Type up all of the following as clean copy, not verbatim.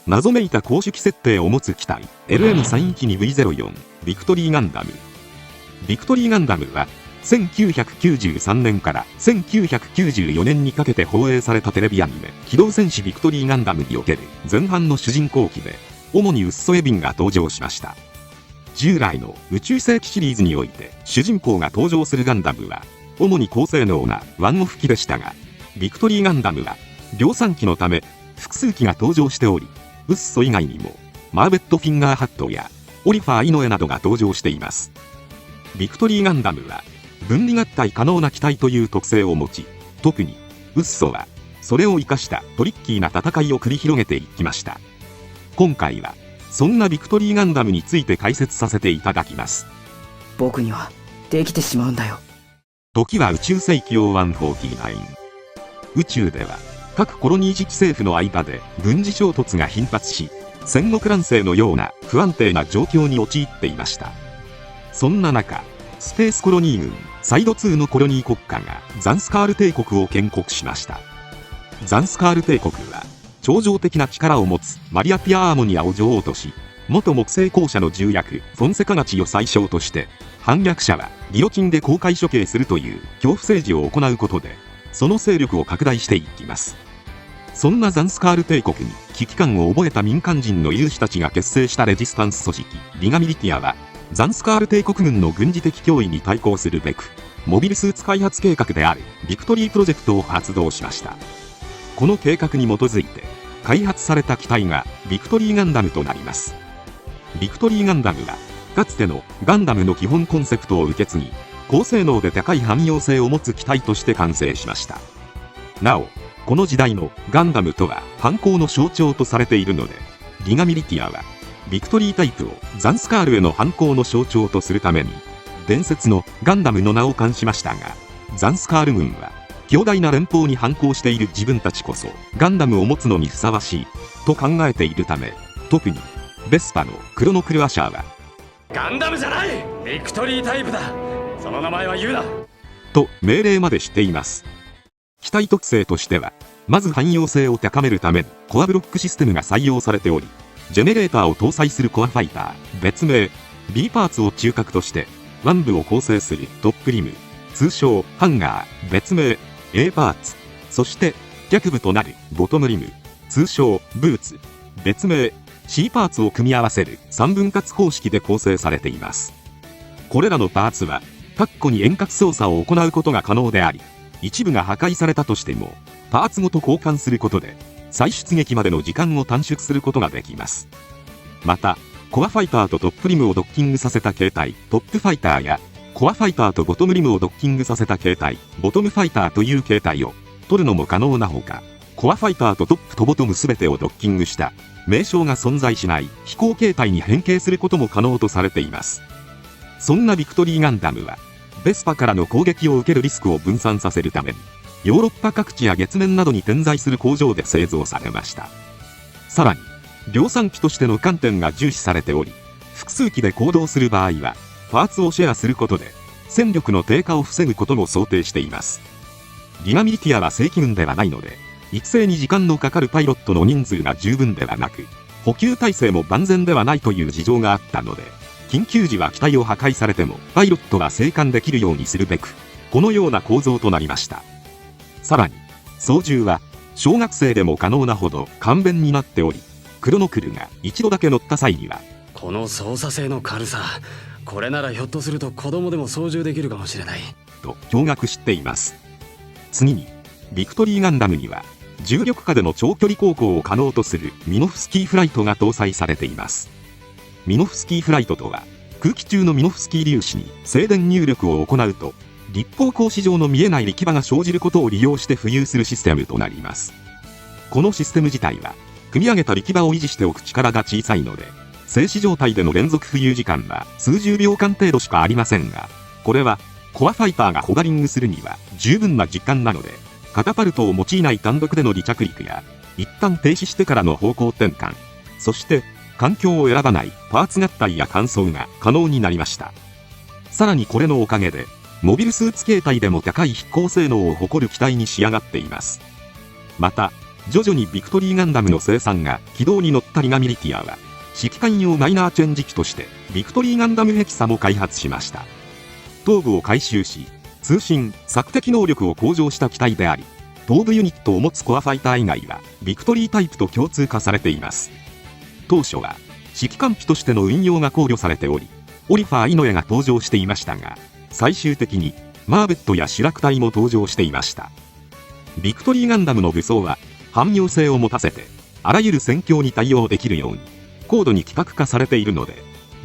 謎めいた公式設定を持つ機体 LM312V04 ビクトリーガンダム。ビクトリーガンダムは1993年から1994年にかけて放映されたテレビアニメ「機動戦士ビクトリーガンダム」における前半の主人公機で、主にウッソ・エビンが登場しました。従来の宇宙世紀シリーズにおいて主人公が登場するガンダムは主に高性能なワンオフ機でしたが、ビクトリーガンダムは量産機のため複数機が登場しており、ウッソ以外にもマーベット・フィンガーハットやオリファー・イノエなどが登場しています。ビクトリーガンダムは分離合体可能な機体という特性を持ち、特にウッソはそれを生かしたトリッキーな戦いを繰り広げていきました。今回はそんなビクトリーガンダムについて解説させていただきます。僕にはできてしまうんだよ。時は宇宙世紀0149。宇宙では各コロニー自治政府の間で軍事衝突が頻発し、戦国乱世のような不安定な状況に陥っていました。そんな中、スペースコロニー軍サイド2のコロニー国家がザンスカール帝国を建国しました。ザンスカール帝国は超常的な力を持つマリア・ピア・アーモニアを女王とし、元木星公社の重役フォンセカガチを宰相として、反逆者はギロチンで公開処刑するという恐怖政治を行うことで、その勢力を拡大していきます。そんなザンスカール帝国に危機感を覚えた民間人の有志たちが結成したレジスタンス組織リガミリティアは、ザンスカール帝国軍の軍事的脅威に対抗するべく、モビルスーツ開発計画であるビクトリープロジェクトを発動しました。この計画に基づいて開発された機体がビクトリーガンダムとなります。ビクトリーガンダムはかつてのガンダムの基本コンセプトを受け継ぎ、高性能で高い汎用性を持つ機体として完成しました。なお、この時代のガンダムとは反抗の象徴とされているので、リガミリティアはビクトリータイプをザンスカールへの反抗の象徴とするために伝説のガンダムの名を冠しましたが、ザンスカール軍は強大な連邦に反抗している自分たちこそガンダムを持つのにふさわしいと考えているため、特にベスパのクロノクルアシャーはガンダムじゃない、ビクトリータイプだ、その名前は言うなと命令までしています。機体特性としては、まず汎用性を高めるためにコアブロックシステムが採用されており、ジェネレーターを搭載するコアファイター別名 B パーツを中核として腕部を構成するトップリム、通称ハンガー別名 A パーツ、そして脚部となるボトムリム、通称ブーツ別名 C パーツを組み合わせる3分割方式で構成されています。これらのパーツは各個に遠隔操作を行うことが可能であり、一部が破壊されたとしてもパーツごと交換することで再出撃までの時間を短縮することができます。またコアファイターとトップリムをドッキングさせた形態トップファイターや、コアファイターとボトムリムをドッキングさせた形態ボトムファイターという形態を取るのも可能なほか、コアファイターとトップとボトム全てをドッキングした名称が存在しない飛行形態に変形することも可能とされています。そんなビクトリーガンダムはベスパからの攻撃を受けるリスクを分散させるために、ヨーロッパ各地や月面などに点在する工場で製造されました。さらに量産機としての観点が重視されており、複数機で行動する場合はパーツをシェアすることで戦力の低下を防ぐことも想定しています。リガミリティアは正規軍ではないので、育成に時間のかかるパイロットの人数が十分ではなく、補給体制も万全ではないという事情があったので、緊急時は機体を破壊されてもパイロットが生還できるようにするべく、このような構造となりました。さらに操縦は小学生でも可能なほど簡便になっており、クロノクルが一度だけ乗った際には、この操作性の軽さ、これならひょっとすると子供でも操縦できるかもしれないと驚愕しています。次にビクトリーガンダムには重力下での長距離航行を可能とするミノフスキーフライトが搭載されています。ミノフスキーフライトとは、空気中のミノフスキー粒子に静電入力を行うと立方格子状の見えない力場が生じることを利用して浮遊するシステムとなります。このシステム自体は組み上げた力場を維持しておく力が小さいので、静止状態での連続浮遊時間は数十秒間程度しかありませんが、これはコアファイターがホバリングするには十分な時間なので、カタパルトを用いない単独での離着陸や、一旦停止してからの方向転換、そして環境を選ばないパーツ合体や換装が可能になりました。さらにこれのおかげでモビルスーツ形態でも高い飛行性能を誇る機体に仕上がっています。また徐々にビクトリーガンダムの生産が軌道に乗ったリガミリティアは、指揮官用マイナーチェンジ機としてビクトリーガンダムヘキサも開発しました。頭部を改修し、通信・索敵能力を向上した機体であり、頭部ユニットを持つコアファイター以外はビクトリータイプと共通化されています。当初は指揮官機としての運用が考慮されており、オリファー・イノエが登場していましたが、最終的にマーベットやシュラク隊も登場していました。ビクトリーガンダムの武装は汎用性を持たせて、あらゆる戦況に対応できるように高度に規格化されているので、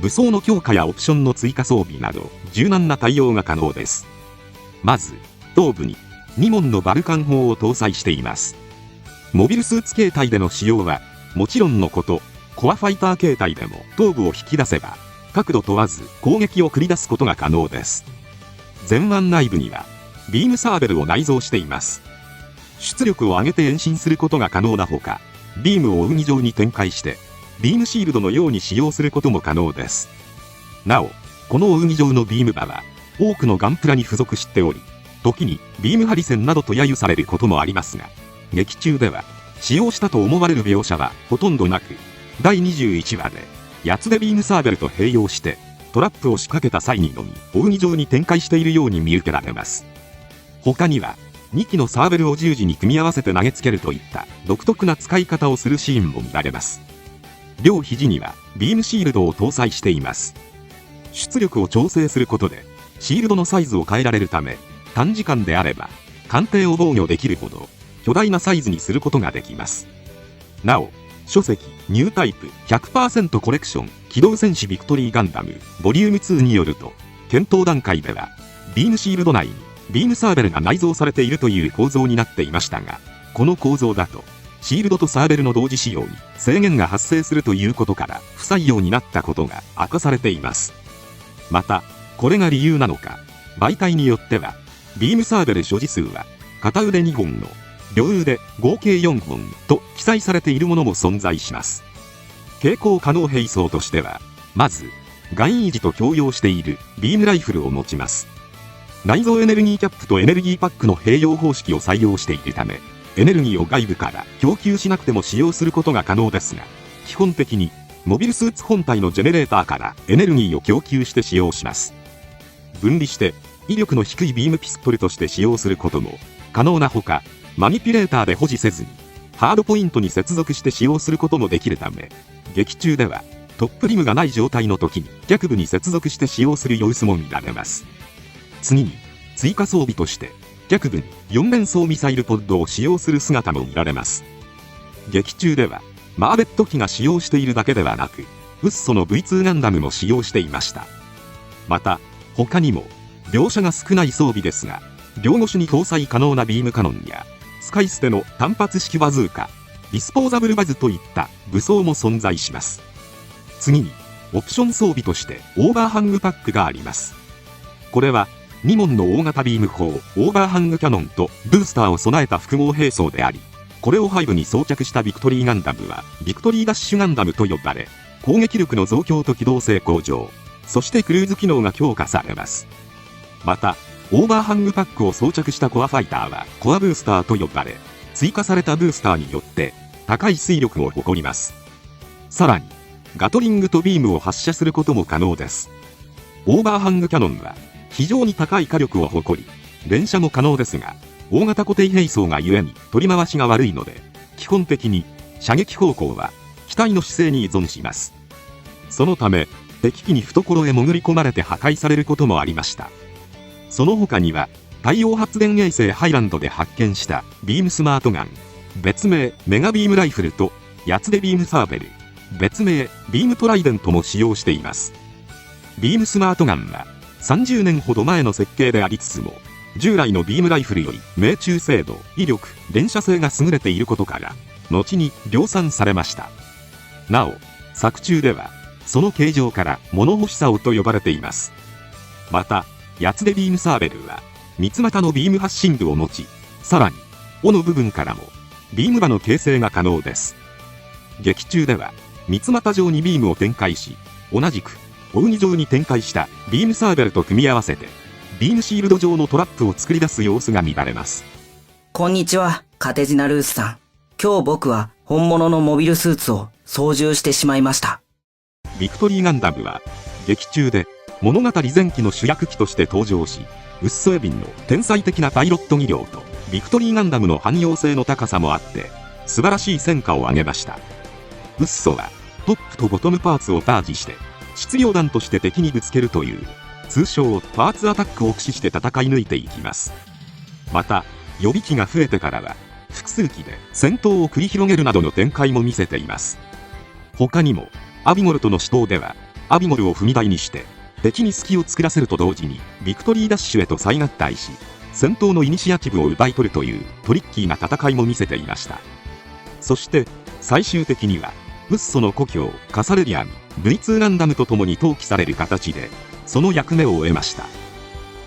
武装の強化やオプションの追加装備など柔軟な対応が可能です。まず頭部に2門のバルカン砲を搭載しています。モビルスーツ形態での使用はもちろんのこと、コアファイター形態でも頭部を引き出せば角度問わず攻撃を繰り出すことが可能です。前腕内部にはビームサーベルを内蔵しています。出力を上げて延伸することが可能なほか、ビームを扇状に展開してビームシールドのように使用することも可能です。なお、この扇状のビーム刃は多くのガンプラに付属しており、時にビームハリセンなどと揶揄されることもありますが、劇中では使用したと思われる描写はほとんどなく、第21話でヤツデビームサーベルと併用してトラップを仕掛けた際にのみ扇状に展開しているように見受けられます。他には2機のサーベルを十字に組み合わせて投げつけるといった独特な使い方をするシーンも見られます。両肘にはビームシールドを搭載しています。出力を調整することでシールドのサイズを変えられるため、短時間であれば艦艇を防御できるほど巨大なサイズにすることができます。なお、書籍ニュータイプ 100% コレクション機動戦士ビクトリーガンダムボリューム2によると、検討段階ではビームシールド内にビームサーベルが内蔵されているという構造になっていましたが、この構造だとシールドとサーベルの同時使用に制限が発生するということから不採用になったことが明かされています。またこれが理由なのか、媒体によってはビームサーベル所持数は片腕2本の両腕合計4本と記載されているものも存在します。携行可能兵装としては、まずガンイージと共用しているビームライフルを持ちます。内蔵エネルギーキャップとエネルギーパックの併用方式を採用しているため、エネルギーを外部から供給しなくても使用することが可能ですが、基本的にモビルスーツ本体のジェネレーターからエネルギーを供給して使用します。分離して威力の低いビームピストルとして使用することも可能なほか、マニピュレーターで保持せずにハードポイントに接続して使用することもできるため、劇中ではトップリムがない状態の時に脚部に接続して使用する様子も見られます。次に追加装備として脚部に4連装ミサイルポッドを使用する姿も見られます。劇中ではマーベット機が使用しているだけではなく、ウッソの V2 ガンダムも使用していました。また他にも描写が少ない装備ですが、両腰に搭載可能なビームカノンや使い捨ての単発式バズーカ、ディスポーザブルバズといった武装も存在します。次にオプション装備としてオーバーハングパックがあります。これは2門の大型ビーム砲オーバーハングキャノンとブースターを備えた複合兵装であり、これを背部に装着したビクトリーガンダムはビクトリーダッシュガンダムと呼ばれ、攻撃力の増強と機動性向上、そしてクルーズ機能が強化されます。またオーバーハングパックを装着したコアファイターはコアブースターと呼ばれ、追加されたブースターによって高い推力を誇ります。さらにガトリングとビームを発射することも可能です。オーバーハングキャノンは非常に高い火力を誇り、連射も可能ですが、大型固定兵装がゆえに取り回しが悪いので、基本的に射撃方向は機体の姿勢に依存します。そのため敵機に懐へ潜り込まれて破壊されることもありました。その他には太陽発電衛星ハイランドで発見したビームスマートガン、別名メガビームライフルとヤツデビームサーベル、別名ビームトライデントも使用しています。ビームスマートガンは30年ほど前の設計でありつつも、従来のビームライフルより命中精度、威力、連射性が優れていることから後に量産されました。なお作中ではその形状から物干し竿と呼ばれています。またヤツデビームサーベルは三つ股のビーム発信部を持ち、さらに尾の部分からもビーム刃の形成が可能です。劇中では三つ股状にビームを展開し、同じく扇状に展開したビームサーベルと組み合わせてビームシールド状のトラップを作り出す様子が見られます。こんにちは、カテジナルースさん。今日僕は本物のモビルスーツを操縦してしまいました。ビクトリーガンダムは、劇中で物語前期の主役機として登場し、ウッソエビンの天才的なパイロット技量と、ビクトリーガンダムの汎用性の高さもあって、素晴らしい戦果を上げました。ウッソは、トップとボトムパーツをパージして、質量弾として敵にぶつけるという、通称パーツアタックを駆使して戦い抜いていきます。また、予備機が増えてからは、複数機で戦闘を繰り広げるなどの展開も見せています。他にも、アビモルとの死闘では、アビモルを踏み台にして、敵に隙を作らせると同時に、ビクトリーダッシュへと再合体し、戦闘のイニシアチブを奪い取るというトリッキーな戦いも見せていました。そして、最終的には、ウッソの故郷、カサレリアン、V2 ガンダムと共に登記される形で、その役目を終えました。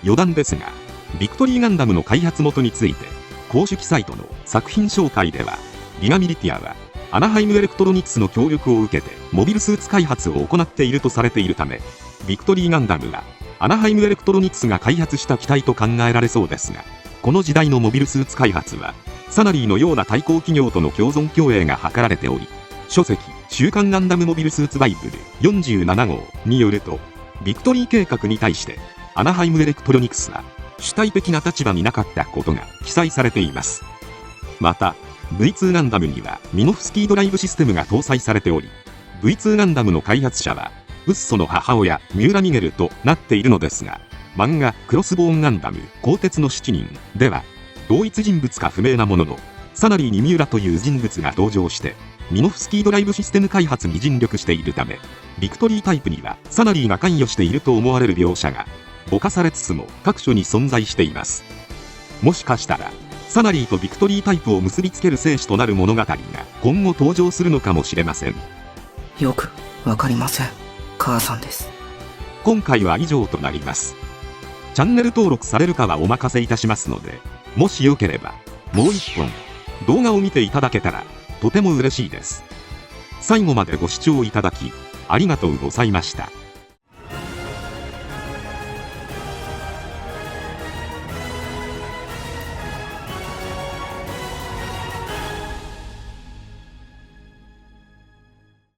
余談ですが、ビクトリーガンダムの開発元について、公式サイトの作品紹介では、ギガミリティアは、アナハイムエレクトロニクスの協力を受けて、モビルスーツ開発を行っているとされているため、ビクトリーガンダムは、アナハイムエレクトロニクスが開発した機体と考えられそうですが、この時代のモビルスーツ開発は、サナリーのような対抗企業との共存共栄が図られており、書籍、週刊ガンダムモビルスーツバイブル47号によると、ビクトリー計画に対して、アナハイムエレクトロニクスは、主体的な立場になかったことが記載されています。また、V2 ガンダムにはミノフスキードライブシステムが搭載されており、V2 ガンダムの開発者は、ウッソの母親、ミューラ・ミゲルとなっているのですが、漫画、クロスボーンガンダム、鋼鉄の7人では、同一人物か不明なものの、サナリーにミューラという人物が登場して、ミノフスキードライブシステム開発に尽力しているため、ビクトリータイプにはサナリーが関与していると思われる描写が、ぼかされつつも各所に存在しています。もしかしたら、サナリーとビクトリータイプを結びつける聖子となる物語が今後登場するのかもしれません。よくわかりません。母さんです。今回は以上となります。チャンネル登録されるかはお任せいたしますので、もしよければ、もう一本、動画を見ていただけたら、とても嬉しいです。最後までご視聴いただき、ありがとうございました。